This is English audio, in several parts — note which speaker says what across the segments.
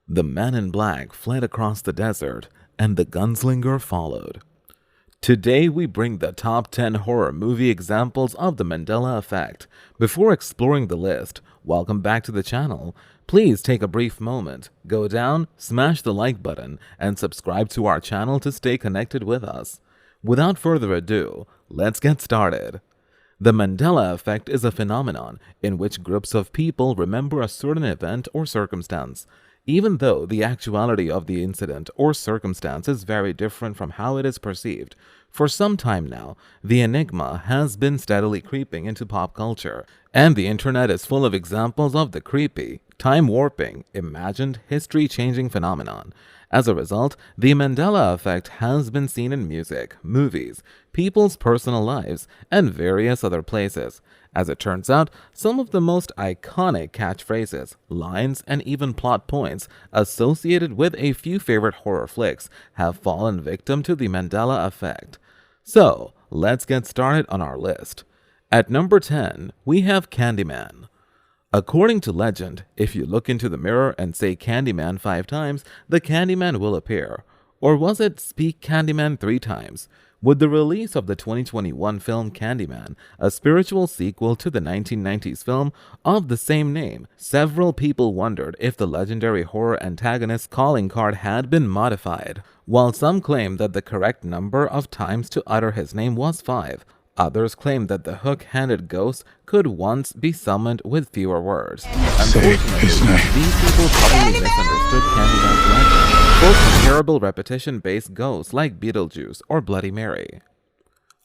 Speaker 1: The man in black fled across the desert, and the gunslinger followed. Today we bring the top 10 horror movie examples of the Mandela Effect. Before exploring the list, welcome back to the channel. Please take a brief moment, go down, smash the like button, and subscribe to our channel to stay connected with us. Without further ado, let's get started. The Mandela Effect is a phenomenon in which groups of people remember a certain event or circumstance, even though the actuality of the incident or circumstance is very different from how it is perceived. For some time now, the enigma has been steadily creeping into pop culture, and the internet is full of examples of the creepy, time-warping, imagined, history-changing phenomenon. As a result, the Mandela Effect has been seen in music, movies, people's personal lives, and various other places. As it turns out, some of the most iconic catchphrases, lines, and even plot points associated with a few favorite horror flicks have fallen victim to the Mandela Effect. So, let's get started on our list. At number 10, we have Candyman. According to legend, if you look into the mirror and say Candyman 5 times, the Candyman will appear. Or was it speak Candyman 3 times? With the release of the 2021 film Candyman, a spiritual sequel to the 1990s film of the same name, several people wondered if the legendary horror antagonist's calling card had been modified. While some claimed that the correct number of times to utter his name was 5, others claimed that the hook-handed ghost could once be summoned with fewer words. Unfortunately, these people probably misunderstood Candyman's legend for comparable repetition-based ghosts like Beetlejuice or Bloody Mary.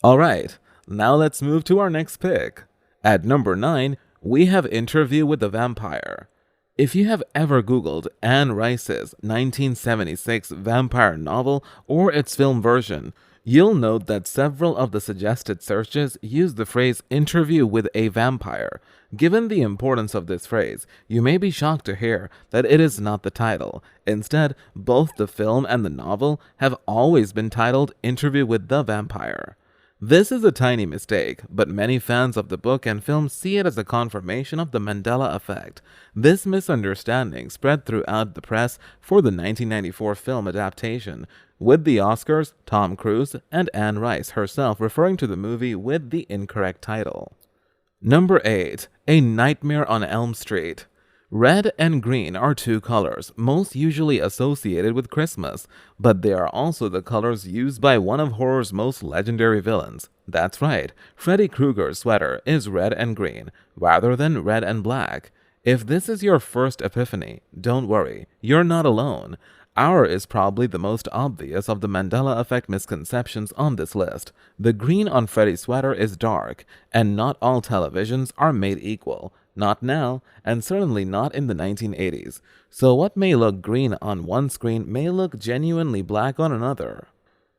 Speaker 1: Alright, now let's move to our next pick. At number 9, we have Interview with the Vampire. If you have ever Googled Anne Rice's 1976 vampire novel or its film version, you'll note that several of the suggested searches use the phrase interview with a vampire. Given the importance of this phrase, you may be shocked to hear that it is not the title. Instead, both the film and the novel have always been titled Interview with the Vampire. This is a tiny mistake, but many fans of the book and film see it as a confirmation of the Mandela Effect. This misunderstanding spread throughout the press for the 1994 film adaptation, with the Oscars, Tom Cruise, and Anne Rice herself referring to the movie with the incorrect title. Number 8. A Nightmare on Elm Street. Red and green are two colors most usually associated with Christmas, but they are also the colors used by one of horror's most legendary villains. That's right, Freddy Krueger's sweater is red and green, rather than red and black. If this is your first epiphany, don't worry, you're not alone. Ours is probably the most obvious of the Mandela Effect misconceptions on this list. The green on Freddy's sweater is dark, and not all televisions are made equal. Not now, and certainly not in the 1980s. So what may look green on one screen may look genuinely black on another.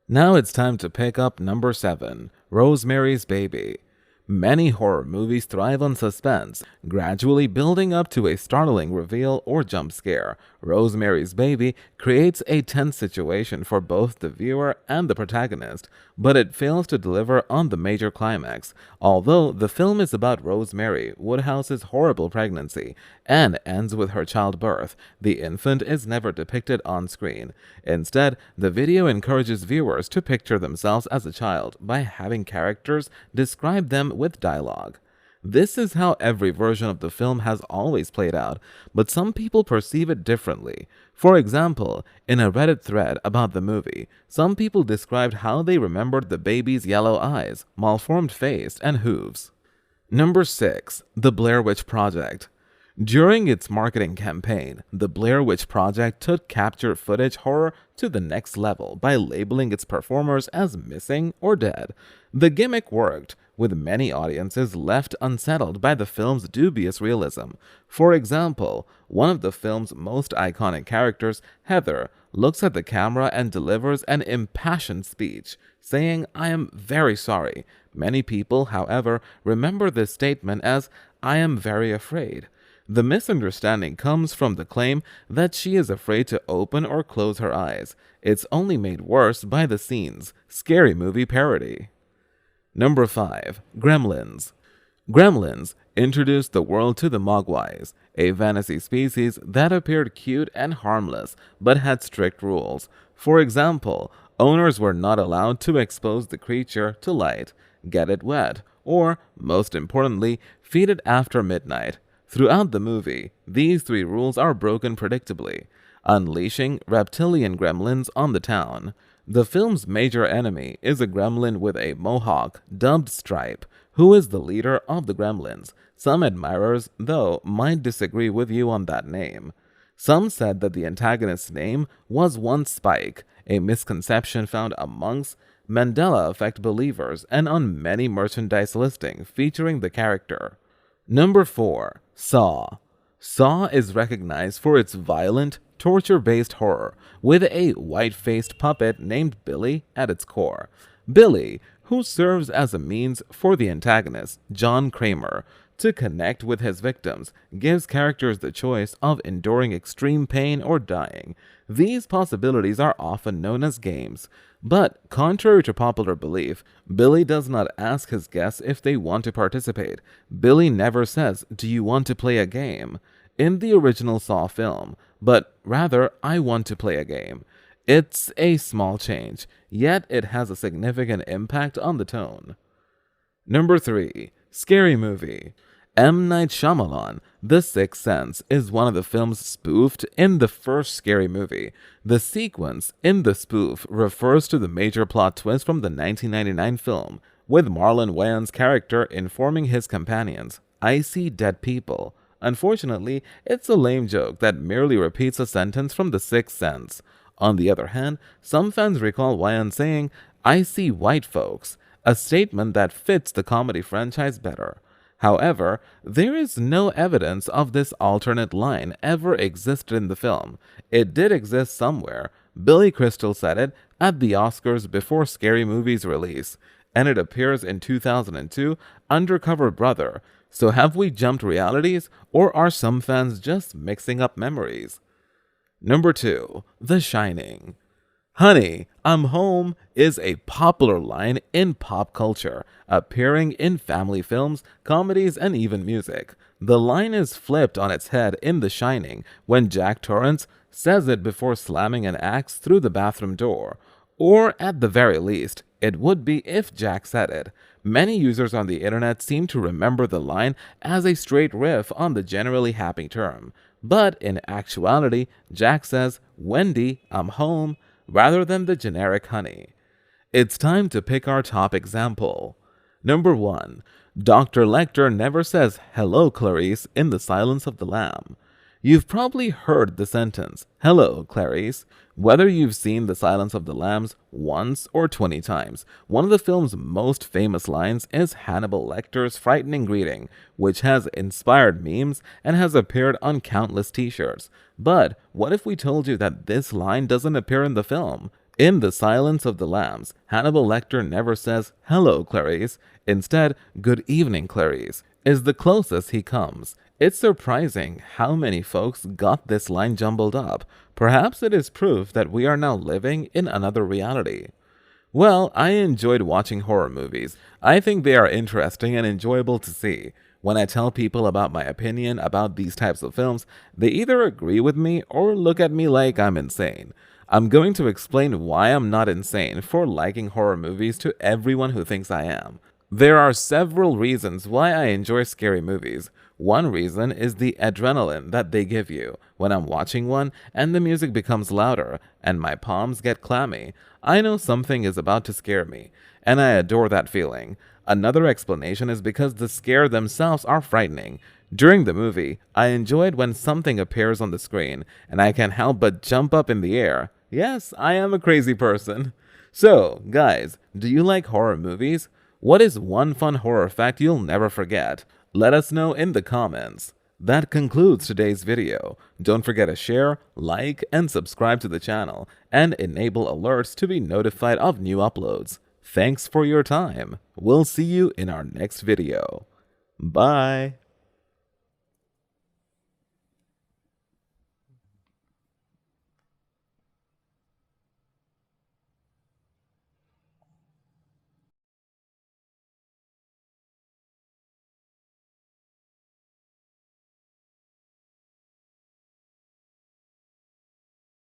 Speaker 1: Now it's time to pick up number 7, Rosemary's Baby. Many horror movies thrive on suspense, gradually building up to a startling reveal or jump scare. Rosemary's Baby creates a tense situation for both the viewer and the protagonist, but it fails to deliver on the major climax. Although the film is about Rosemary Woodhouse's horrible pregnancy and ends with her childbirth, the infant is never depicted on screen. Instead, the video encourages viewers to picture themselves as a child by having characters describe them with dialogue. This is how every version of the film has always played out, but some people perceive it differently. For example, in a Reddit thread about the movie, some people described how they remembered the baby's yellow eyes, malformed face, and hooves. Number 6. The Blair Witch Project. During its marketing campaign, the Blair Witch Project took captured footage horror to the next level by labeling its performers as missing or dead. The gimmick worked, with many audiences left unsettled by the film's dubious realism. For example, one of the film's most iconic characters, Heather, looks at the camera and delivers an impassioned speech, saying, "I am very sorry." Many people, however, remember this statement as, "I am very afraid." The misunderstanding comes from the claim that she is afraid to open or close her eyes. It's only made worse by the scene's scary movie parody. Number 5. Gremlins. Gremlins introduced the world to the Mogwais, a fantasy species that appeared cute and harmless but had strict rules. For example, owners were not allowed to expose the creature to light, get it wet, or, most importantly, feed it after midnight. Throughout the movie, these three rules are broken predictably, unleashing reptilian gremlins on the town. The film's major enemy is a gremlin with a mohawk dubbed Stripe, who is the leader of the Gremlins. Some admirers, though, might disagree with you on that name. Some said that the antagonist's name was once Spike, a misconception found amongst Mandela Effect believers and on many merchandise listings featuring the character. Number 4. Saw. Saw is recognized for its violent, torture-based horror, with a white-faced puppet named Billy at its core. Billy, who serves as a means for the antagonist, John Kramer, to connect with his victims, gives characters the choice of enduring extreme pain or dying. These possibilities are often known as games. But, contrary to popular belief, Billy does not ask his guests if they want to participate. Billy never says, "Do you want to play a game?" in the original Saw film, but rather, "I want to play a game." It's a small change, yet it has a significant impact on the tone. Number 3. Scary Movie. M. Night Shyamalan, The Sixth Sense, is one of the films spoofed in the first Scary Movie. The sequence in the spoof refers to the major plot twist from the 1999 film, with Marlon Wayans' character informing his companions, "I see dead people." Unfortunately, it's a lame joke that merely repeats a sentence from The Sixth Sense. On the other hand, some fans recall Wayans saying, "I see white folks," a statement that fits the comedy franchise better. However, there is no evidence of this alternate line ever existed in the film. It did exist somewhere. Billy Crystal said it at the Oscars before Scary Movie's release, and it appears in 2002 Undercover Brother. So have we jumped realities, or are some fans just mixing up memories? Number 2. The Shining. "Honey, I'm home" is a popular line in pop culture, appearing in family films, comedies, and even music. The line is flipped on its head in The Shining when Jack Torrance says it before slamming an axe through the bathroom door. Or, at the very least, it would be if Jack said it. Many users on the internet seem to remember the line as a straight riff on the generally happy term. But in actuality, Jack says, "Wendy, I'm home," rather than the generic honey. It's time to pick our top example. Number 1. Dr. Lecter never says "Hello, Clarice" in The Silence of the Lamb. You've probably heard the sentence, "Hello, Clarice," whether you've seen The Silence of the Lambs once or 20 times. One of the film's most famous lines is Hannibal Lecter's frightening greeting, which has inspired memes and has appeared on countless t-shirts. But what if we told you that this line doesn't appear in the film? In The Silence of the Lambs, Hannibal Lecter never says, "Hello, Clarice." Instead, "Good evening, Clarice," is the closest he comes. It's surprising how many folks got this line jumbled up. Perhaps it is proof that we are now living in another reality. Well, I enjoyed watching horror movies. I think they are interesting and enjoyable to see. When I tell people about my opinion about these types of films, they either agree with me or look at me like I'm insane. I'm going to explain why I'm not insane for liking horror movies to everyone who thinks I am. There are several reasons why I enjoy scary movies. One reason is the adrenaline that they give you. When I'm watching one and the music becomes louder and my palms get clammy, I know something is about to scare me, and I adore that feeling. Another explanation is because the scare themselves are frightening. During the movie, I enjoyed when something appears on the screen and I can't help but jump up in the air. Yes, I am a crazy person. So, guys, do you like horror movies? What is one fun horror fact you'll never forget? Let us know in the comments. That concludes today's video. Don't forget to share, like, and subscribe to the channel, and enable alerts to be notified of new uploads. Thanks for your time. We'll see you in our next video. Bye.